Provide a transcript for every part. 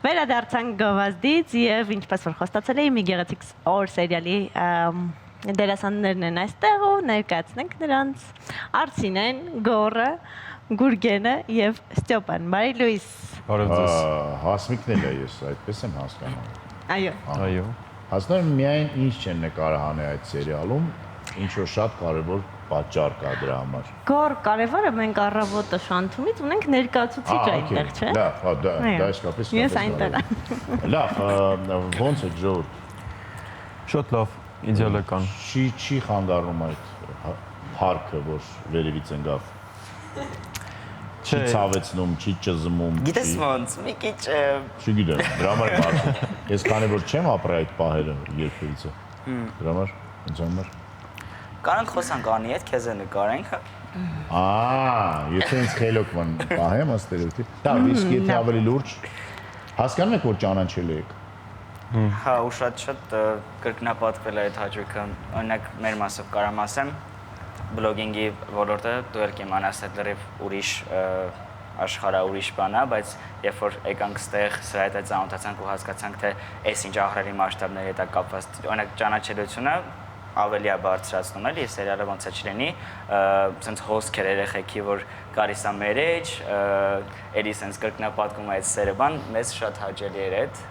Վերադարձանք գովազդից եւ ինչպես որ խոստացել էի մի գեղեցիկ օր սերիալի դերասաններն են այստեղ ու ներկայացնենք նրանց Արսինեն, Գոռը, Գուրգենը եւ Ստյոպան։ Բարի լույս։ Բարև ձեզ։ Հասմիկն էլ է ես, այդպես եմ հասկանում։ Այո։ Հասկանում միայն ինչ չեն նկարահանել այդ սերիալում, ինչ որ շատ կարևոր պատճառ կա դրա համար։ Գոռ կարևորը մենք առավոտը շանթումից ունենք ներկայացուցիչ այնտեղ, չէ՞։ Լավ, դա իսկապես։ Ես այնտեղ եմ։ Լավ, ո՞նց է ժողովուրդ։ Շատ լավ, իդեալական։ Չի խանգարում այդ հարքը, որ վերևից ընկավ։ Չի ցավեցնում, չի ճզմում։ Գիտես ոնց, մի քիչ Չգիտեմ, դրա համար բարձր։ Ես քանի որ չեմ ապրել այդ պահերը երբևիցե։ Դրա համար, ինձ համար։ Կարանք խոսանք անի հետ, քեզ նկարենք։ Եթե ինձ խելոք պահեմ, ստերեոտիպ։ Դա իսկ եթե ավելի լուրջ հասկանում եք, որ ճանաչել եք։ Հա, ու շատ կրկնապատկվել է այդ հաճույքը, օրինակ մեր մասով կարամ ասեմ, բլոգինգի ոլորտը դու եք իմանաս այդ լրիվ ուրիշ աշխարհա ուրիշ բան է, բայց երբ որ եկանք ստեղ սրա հետ ծանոթացանք ու հասկացանք, թե այս ինչ ահռելի մասշտաբների հետ է կապված, օրինակ ճանաչելիությունը ավելի է բարձրացնում էլի, սերիալը ոնց է չլինի, սենց հոսքեր երեխեքի, որ գալիս է մեր էջ, էլի սենց կրկնապատկում է այդ սերը բան, մեզ շատ հաճելի էր այդ,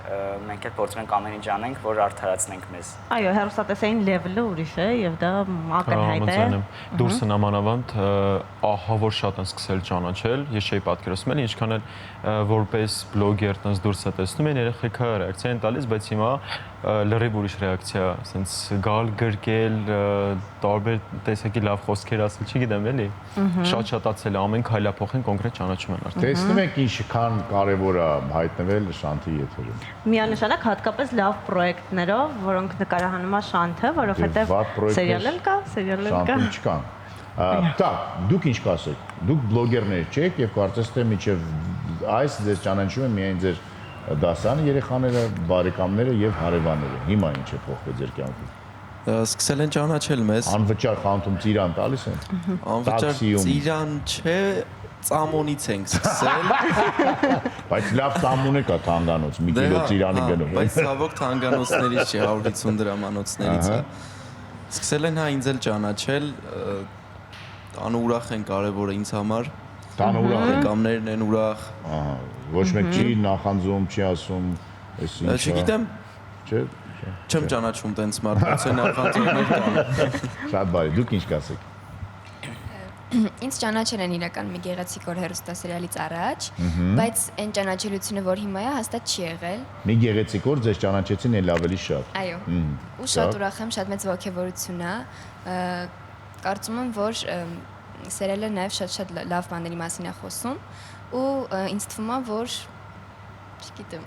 մենք էլ փորձում ենք ամեն ինչ անենք, որ արդարացնենք մեզ։ Այո, հեռուստատեսային լեվելը ուրիշ է եւ դա ակնհայտ է։ Դուրսը նամանավանդ ահա որ շատ են սկսել ճանաչել, ես չէի պատկերացնում էլի, ինչքան էլ որպես բլոգեր տենց դուրս է տեսնում են երեխեքը ռեակցիա են տալիս, բայց հիմա լրիվ ուրիշ ռեակցիա, սենց գալ գրկել, տարբեր տեսակի լավ խոսքեր ասել, չգիտեմ էլի։ Շատ շատացել է, ամեն քայլափոխին կոնկրետ ճանաչում են արդեն։ Տեսնում եք ինչքան կարևոր է հայտնվել Շանթի եթերում։ Միանշանակ հատկապես լավ պրոյեկտներով, որոնք նկարահանում է Շանթը, որովհետեւ սերիալ էլ կա, Շանթում չկան։ Так, դուք ինչ կասեք։ Դուք բլոգերներ չեք եւ կարծես թե միջև այս ձեզ ճանաչում են միայն ձեր դասան երեխաները, բարեկամները եւ հարևանները։ Հիմա ինչ է փոխվել ձեր կյանքում։ Սկսել են ճանաչել մեզ։ Անվճար խանութում ծիրան տալիս են։ Անվճար ծիրան չէ, ծամոնից ենք սկսել։ Բայց լավ ծամոն է կա թանգանոց, մի կիլո ծիրանի գնում։ Բայց ցավոք թանգանոցներից չի, 150 դրամանոցներից է։ Սկսել են հա ինձ էլ ճանաչել, տանը ուրախ են, կարևորը ինձ համար։ Տանը ուրախ են, կամներն են ուրախ։ Ահա, ոչ մեկ չի նախանձում, չի ասում, այս ինչա։ Չգիտեմ։ Չէ։ Չեմ ճանաչում տենց մարդ, ոնց է նախանձողներ կան։ Շատ բարի, դուք ինչ կասեք։ Ինձ ճանաչել են իրական մի գեղեցիկ օր հեռուստասերիալից առաջ, բայց այն ճանաչելությունը, որ հիմա է, հաստատ չի եղել։ Մի գեղեցիկ օր ձեզ ճանաչեցին էլ ավելի շատ։ Այո։ Ու շատ ուրախ եմ, շատ մեծ ողջավորություն է։ Կարծում եմ, որ սերիալը նաև շատ լավ բաների մասին է խոսում ու ինձ թվում է, որ չգիտեմ։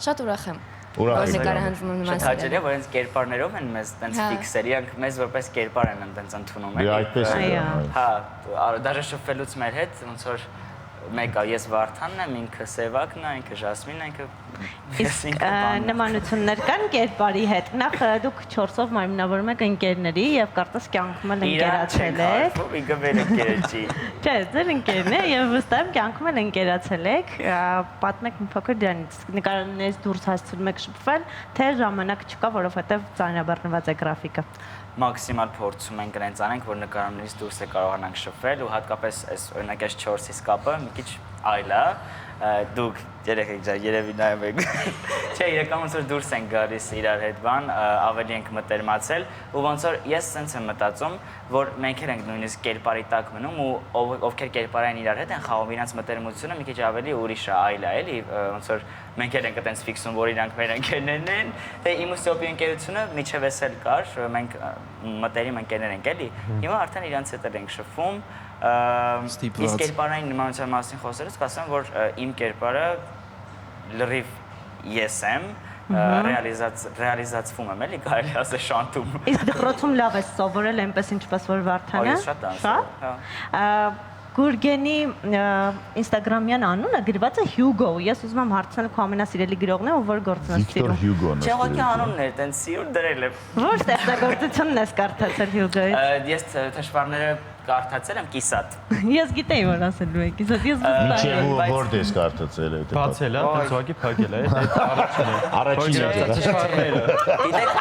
Շատ ուրախ եմ։ Ուրախ եմ։ Շատ հաճելի է, որ հենց կերպարներով են մեզ տենց ֆիքսերի, մեզ որպես կերպար են տենց ընդունում են։ Այդպես է։ Հա, դաժե շփվելուց մեր հետ ոնց որ մեկը ես Վարդանն եմ, ինքը Սևակն է, ինքը Ժասմինն է, ինքը Իսկ նմանություններ կան կերպարի հետ։ Նախ դուք 4-ով մարմնավորում եք ընկերների եւ կարծես կյանքում էլ ընկերացել եք։ Ինքը մեր ընկերը չի։ Չէ, ձեր ընկերն է եւ վստահ եմ կյանքում էլ ընկերացել եք։ Պատմեք մի փոքր դրանից։ Նկարներից դուրս հասցնում եք շփվել, թե ժամանակ չկա, որովհետեւ ծանրաբեռնված է գրաֆիկը։ Մաքսիմալ փորձում ենք իրենց անենք, որ նկարաններից դուրս է կարողանանք շփվել ու հատկապես այս օրինակ այս 4-ից կապը մի քիչ այլ է, դուք երեխեք երևի նայում եք, չէ, իրական ոնց որ դուրս են գալիս իրար հետ բան, ավելի ենք մտերմացել ու ոնց որ ես սենց եմ մտածում, որ մենք էլ ենք նույնիսկ կերպարի տակ մնում ու ովքեր կերպարային իրար հետ են խաղում իրանց մտերմությունը մի քիչ ավելի ուրիշ է, այլ է, էլի, ոնց որ մենք էլ ենք այտենց ֆիքսում, որ իրանք մեր ընկերներն են, թե իմ ու Ստյոպի ընկերությունը միջև էսել կար, մենք մտերիմ ընկերներ ենք, էլի, հիմա արդեն իրանց հետ ենք շփվում, իսկ կերպարային նմանության մասին խոսելուց կասեմ, որ իմ կերպարը լրիվ ես եմ, ռեալիզացվում եմ, էլի կարելի ասել Շանթում։ Իսկ դպրոցում լավ ես սովորել այնպես ինչպես որ Վարդանը։ Ես շատ Շատ։ Գուրգենի ինստագրամյան անունը գրված է Հյուգո։ Ես ուզում եմ հարցնել քո ամենասիրելի գրողն է, ով որ գործն է Վիկտոր Հյուգոն։ Չեղոքի անունն էր, տենց սիրուն դրել եմ։ Ո՞ր ստեղծագործությունն ես կարդացել Հյուգոյից։ Ես թշվառները կարդացել եմ կիսատ։ Ես գիտեի, որ ասելու եք, իսկ ես Միչև որդ ես կարդացել է։ Բացել է, դից ուղղակի փակել է, Առաջինը։ Գիտեք,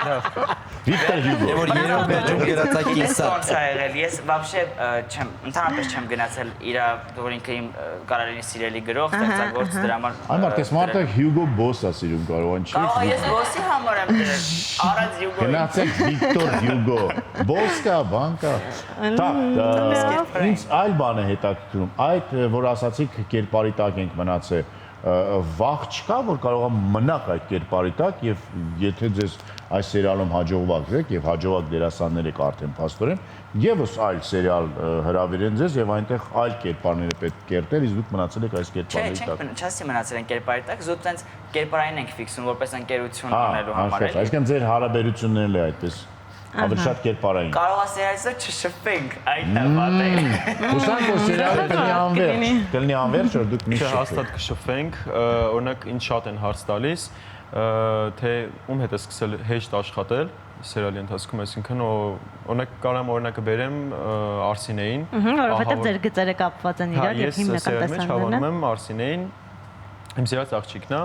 Վիկտոր Հյուգո։ Որ երրորդ վերջում գրածակի ես սա։ ոնց ա եղել, ես вообще չեմ, ընդհանրապես չեմ գնացել իր, որ ինքը իմ կարալինի սիրելի գրող, ստեղծագործ դրա համար։ Այն մարդես մարդը Հյուգո Բոս է սիրում կարող են չի։ Կարող ես Բոսի համար եմ դրել։ Առանց Հյուգոյի։ Գնացեք Վիկտոր Հյուգո։ Բոս կա, բան կա։ Տակ, ինձ այլ բան է հետաքրքրում։ Այդ որ ասացիք կերպարի տակ ենք մնացել, վաղ չկա որ կարող է մնաք այդ կերպարի տակ եւ եթե ձեզ այս սերիալում հաջողվակ եք եւ հաջողակ դերասաններ եք արդեն փաստորեն եւս այլ սերիալ հրավիրեն ձեզ եւ այնտեղ այլ կերպարները պետք կերտել իսկ դուք մնացել եք այս կերպարի տակ։ Չասի մնացել են կերպարի տակ, զուտ տենց կերպարային ենք ֆիքսում որպես ընկերություն ունելու համար էլի։ Այսինքն ձեր հարաբերություններն էլ այդպես ավելի շատ կերպարային։ Կարող է սերիալը չշփվենք այդ տապատը։ Հուսանք որ սերիալը կլինի անվերջ, որ դուք միշտ հաստատ կշփվենք, օրինակ ինձ շատ են հարց տալիս, թե ում հետ է սկսել հեշտ աշխատել սերիալի ընթացքում, այսինքն օրինակ կարամ օրինակը բերեմ Արսինեին, որովհետև ձեր գծերը կապված են իրար եւ հիմնական տեսանելն է։ Ես հավանում եմ Արսինեին, իմ սիրած աղջիկն է,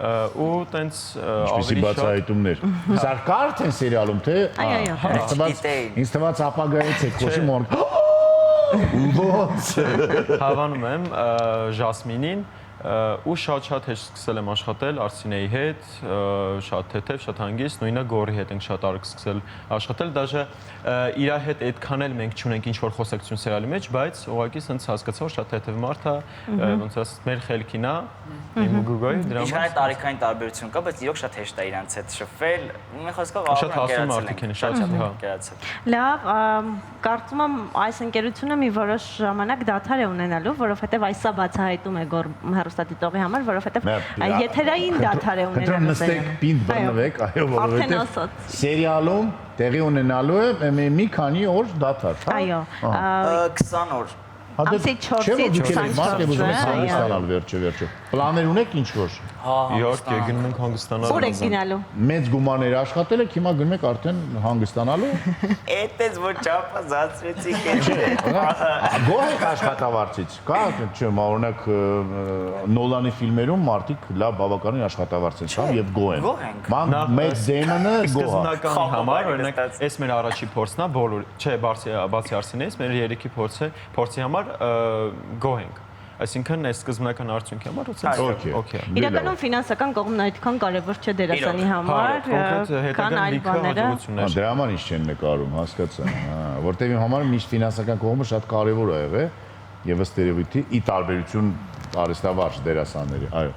ու տենց ավելի շատ բացահայտումներ։ Սա կա արդեն սերիալում թե ինձ թվաց ապագայից է խոսում որ ոնց հավանում եմ Ժասմինին ու շատ հեշտ սկսել եմ աշխատել Արսինեի հետ, շատ թեթև, շատ հանգիստ, նույնը Գորի հետ ենք շատ արագ սկսել աշխատել, դաժե իր հետ այդքան էլ մենք չունենք ինչ-որ խոսակցություն սերիալի մեջ, բայց ուղղակի սենց հասկացա, որ շատ թեթև մարդ է, ոնց ասած մեր խելքին է, իմ ու Գուգոյի դրա համար։ Ինչքան տարիքային տարբերություն կա, բայց իրոք շատ հեշտ է իրանց հետ շփվել, մի խոսքով շատ հասուն մարդիկ են, շատ կերացել։ Լավ, կարծում եմ այս ընկերությունը մի որոշ ժամանակ դադար է ունենալու, որովհետև այսա բացահայտում է Գոր հեռուստադիտողի համար, որովհետև եթերային դադար է ունենալու։ Նստեք պինդ բռնվեք, այո, որովհետև սերիալում տեղի ունենալու է մի քանի օր դադար, հա։ Այո։ 20 օր։ Ամսի 4-ից 24 վերջը։ Պլաներ ունեք ինչ-որ։ Իհարկե գնում ենք հանգստանալու։ Ուր եք գնալու։ Մեծ գումարներ աշխատել եք, հիմա գնում եք արդեն հանգստանալու։ Էդպես որ չափազացրեցիք այդ։ Գոհ եք աշխատավարձից։ Կա, չեմ, օրինակ Նոլանի ֆիլմերում մարդիկ լավ բավականին աշխատավարձ են ստանում եւ գոհ են։ Ման Մեծ Դեյմոնը գոհ է։ Սկզբնականի համար, օրինակ, այս մեր առաջի փորձն է, բոլոր, չէ, բացի Արսինեից, մեր երեքի փորձի համար գոհ ենք։ Այսինքն այս սկզբնական արդյունքի համար օքեյ։ Իրականում ֆինանսական կողմն այդքան կարևոր չէ դերասանի համար, քան այլ բաները։ Դրա համար ինչ չեն նկարում, հասկացա։ Որտեղ իմ համար միշտ ֆինանսական կողմը շատ կարևոր է եղել եւ ըստ երևույթի ի տարբերություն արհեստավարժ դերասանների, այո։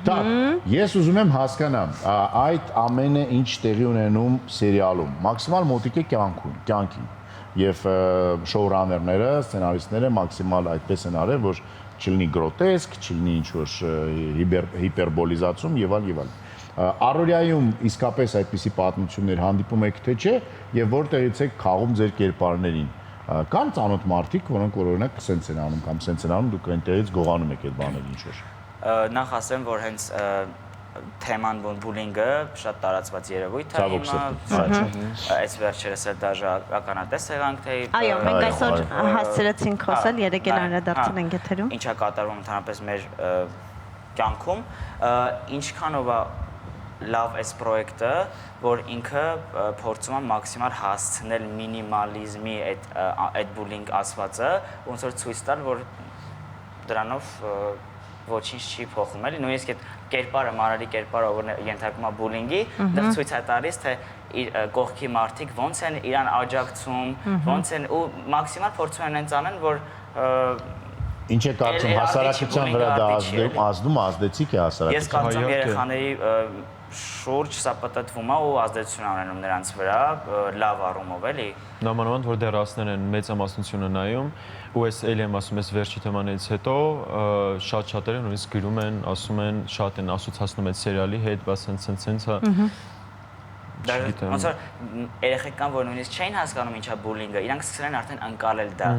Տակ, ես ուզում եմ հասկանամ, այդ ամենը ինչ տեղի ունենում սերիալում, մաքսիմալ մոտիկ է կյանքին։ Եվ շոուրաներները, սցենարիստները մաքսիմալ այդպես են արել, որ չլինի գրոտեսկ, չլինի ինչ-որ հիպերբոլիզացում եւ այլ։ Առօրյայում իսկապես այդպիսի պատմություններ հանդիպում եք թե չէ եւ որտեղից եք խաղում ձեր կերպարներին։ Կան ծանոթ մարդիկ, որոնք օրինակ սենց են անում կամ սենց են անում, դուք այնտեղից գողանում եք այդ բաները ինչ-որ։ Նախ ասեմ, որ հենց թեման բուլինգը շատ տարածված երևույթ է այս վերջերս էլ դաժե ականատես եղանք թե այո մենք այսօր հասցրեցինք խոսել երեք էլ անդրադարձել ենք եթերում ինչա կատարվում ընդհանրապես մեր կյանքում ինչքանով է լավ այս պրոյեկտը որ ինքը փորձում է մաքսիմալ հասցնել մինիմալիզմի այդ բուլինգ ասվածը ոնց որ ցույց տալ որ դրանով ոչինչ չի փոխում էլի նույնիսկ այդ կերպարը մարալի կերպարը որ ենթարկում է բուլինգի դա ցույց է տալիս թե կողքի մարդիկ ոնց են իրան աջակցում ոնց են ու մաքսիմալ փորձում են այնց անեն որ ինչ է կարծում հասարակության վրա դա ազդեցիկ է հասարակության ես կարծում երեխաների շուրջ սա պատտվում է ու ազդեցություն ունենում նրանց վրա լավ առումով էլի նամանավանդ որ դերասներ են մեծամասնությունը նայում ու այս էլի եմ ասում ես վերջի թեմաներից հետո շատ-շատերը նույնիսկ գրում են ասում են շատ են ասոցացնում այդ սերիալի հետ բաց սենց Ոնց որ երեխեք կան, որ նույնիսկ չէին հասկանում ինչա բուլինգը, իրանք սկսել են արդեն անցալել դա։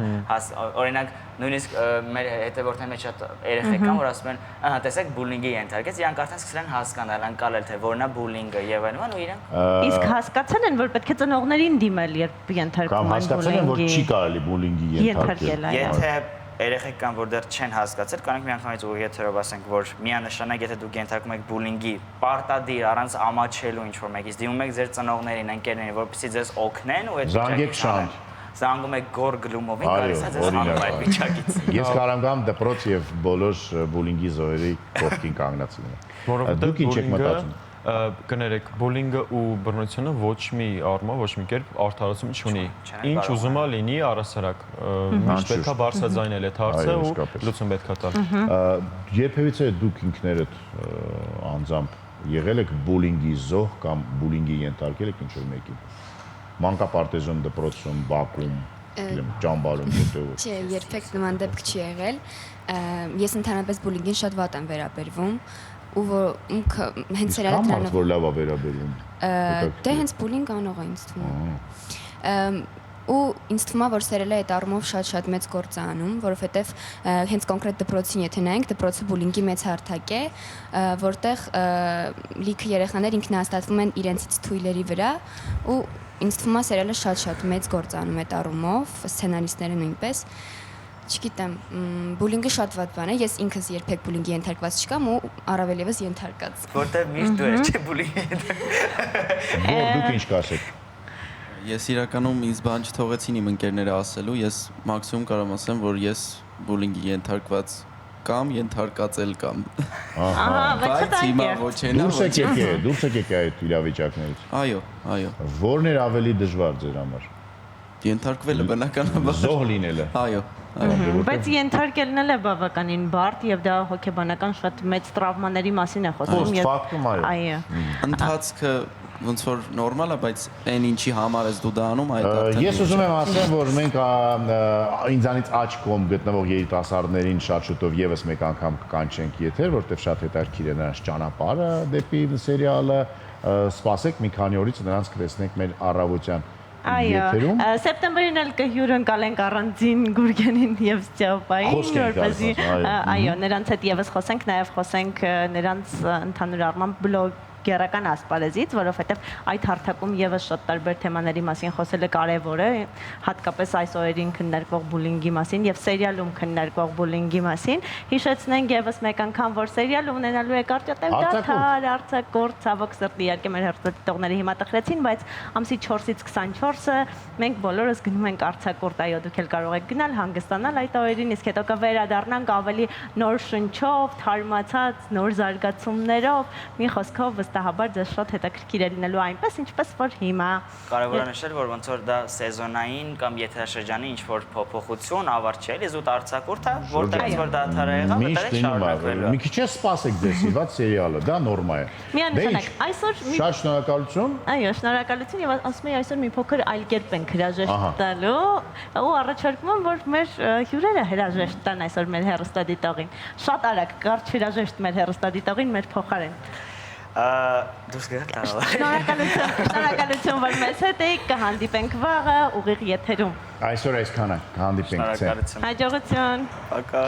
Օրինակ նույնիսկ մեր հետևորդների մեջ շատ երեխեք կան, որ ասում են, ահա տեսեք բուլինգի ենթարկեց, իրանք արդեն սկսել են հասկանալ, անցալել թե որն է բուլինգը եւ այլն, ու իրանք Իսկ հասկացել են, որ պետք է ծնողներին դիմել, երբ ենթարկվում Կամ են հասկացել են, որ բուլինգի։ չի կարելի բուլինգի ենթարկել։ Եթե երեխեք կան, որ դեռ չեն հասկացել, կանենք միանգամից ուղղակի եթերով ասենք, որ միանշանակ եթե դուք ենթարկում եք բուլինգի պարտադիր առանց ամաչելու ինչ-որ մեկից, դիմում եք ձեր ծնողներին, ընկերներին, որպեսզի ձեզ օգնեն ու այդ Զանգեք շանջ։ զանգում եք գոր գլումովին, գալիս է ձեզ հանում այդ վիճակից։ Ես կարող եմ դպրոց եւ բոլոր բուլինգի զոհերի կողքին կանգնած լինել։ Դուք ինչ եք մտածում։ Կներեք, բուլինգը ու բռնությունը ոչ մի առումով, ոչ մի կերպ արդարացում չունի։ Ինչ ուզում է լինի առասարակ։ Միշտ պետքա բարձրաձայնել այդ հարցը ու լուծում պետքա տալ։ Երբևիցե դուք ինքներդ անձամբ եղել եք բուլինգի զոհ կամ բուլինգի ենթարկել եք ինչ-որ մեկին։ Մանկապարտեզում, դպրոցում, բակում, ճամբարում, հետևում։ Չէ, երբեք նման դեպք չի եղել։ Ես ընդհանրապես բուլինգին շատ վատ եմ վերաբերվում ու հենց սերիալը դրանով որ լավ է վերաբերվում։ Դե հենց բուլինգ անող է ինձ թվում։ Ու ինձ թվում է, որ սերիալը այդ առումով շատ մեծ գործ է անում, որովհետև հենց կոնկրետ դպրոցին եթե նայենք, դպրոցը բուլինգի մեծ հարթակ է, որտեղ լիքը երեխաներ ինքնահաստատվում են իրենցից թույլերի վրա ու ինձ թվում է սերիալը շատ մեծ գործ անում այդ առումով, սցենարիստները նույնպես։ Չգիտեմ, բուլինգը շատ վատ բան է, ես ինքս երբեք բուլինգի ենթարկված չկամ ու առավել եւս ենթարկած։ Որտեղ միշտ դու ես չէ բուլինգի ենթարկված։ Որ դուք ինչ կասեք։ Ես իրականում ինձ բան չթողեցին իմ ընկերները ասելու, ես մաքսիմում կարող եմ ասեմ, որ ես բուլինգի ենթարկված կամ ենթարկածել կամ։ Ահա, Բայց հիմա ոչ են։ Դուրս եկեք այդ իրավիճակներից։ Այո։ Որն էր ավելի դժվար ձեր համար։ Ենթարկվելը բնականաբար։ Զոհ լինելը։ Այո։ Բայց ենթարկելն էլ է բավականին բարդ եւ դա հոգեբանական շատ մեծ տրավմաների մասին է խոսում։ Ֆակտում Այո։ Ընթացքը ոնց որ նորմալ է, բայց այն ինչի համար ես դու դա անում, այդ արդեն։ Ես ուզում եմ ասեմ, որ մենք ինձանից աջ կողմ գտնվող երիտասարդներին շատ շուտով եւս մեկ անգամ կկանչենք եթեր, որտեղ շատ հետաքրքիր է նրանց ճանապարհը դեպի սերիալը։ Սպասեք մի քանի օրից նրանց կտեսնենք մեր առավոտյան եթերում։ Այո, սեպտեմբերին էլ կհյուրընկալենք առանձին Գուրգենին եւ Ստյապային, որպեսզի այո, նրանց հետ եւս խոսենք, նաեւ խոսենք նրանց ընդհանուր առմամբ բլոգերական ասպարեզից, որովհետեւ այդ հարթակում եւս շատ տարբեր թեմաների մասին խոսելը կարեւոր է, հատկապես այս օրերին քննարկվող բուլինգի մասին եւ սերիալում քննարկվող բուլինգի մասին։ Հիշեցնենք եւս մեկ անգամ, որ սերիալը ունենալու է կարճատև դադար, արձակուրդ, ցավոք սրտի իհարկե մեր հերթատիտողները հիմա տխրեցին, բայց ամսի 4-ից 24-ը մենք բոլորս գնում ենք արձակուրդ, այո, դուք էլ կարող եք գնալ, հանգստանալ այդ օրերին, իսկ հետո կվերադառնանք ավելի նոր շնչով, թարմացած, նոր զարգացումներով, մի խոսքով վստահաբար ձեզ շատ հետաքրքիր է լինելու այնպես, ինչպես որ հիմա։ Կարևոր է նշել, որ ոնց որ դա սեզոնային կամ եթերաշրջանի ինչ-որ փոփոխություն, ավարտ չէ, զուտ արձակուրդ է, որտեղից որ դադար է եղավ, դա է շարունակվելու։ Մի քիչ սպասեք ձեր սիրված սերիալը, դա նորմալ է։ Միանշանակ, այսօր Շատ շնորհակալություն։ Այո, շնորհակալություն եւ ասում եմ այսօր մի փոքր այլ կերպ ենք հրաժեշտ տալու ու առաջարկում եմ որ մեր հյուրերը հրաժեշտ տան այսօր մեր հեռուստադիտողին։ Շատ արագ կարճ հրաժեշտ մեր հեռուստադիտողին մեր փոխարեն։ Դուրս գա տալու։ Շնորհակալություն, որ մեզ հետ եք, կհանդիպենք վաղը ուղիղ եթերում։ Այսօր այսքանը, հանդիպենք։ Շնորհակալություն։ Հաջողություն։ Пока։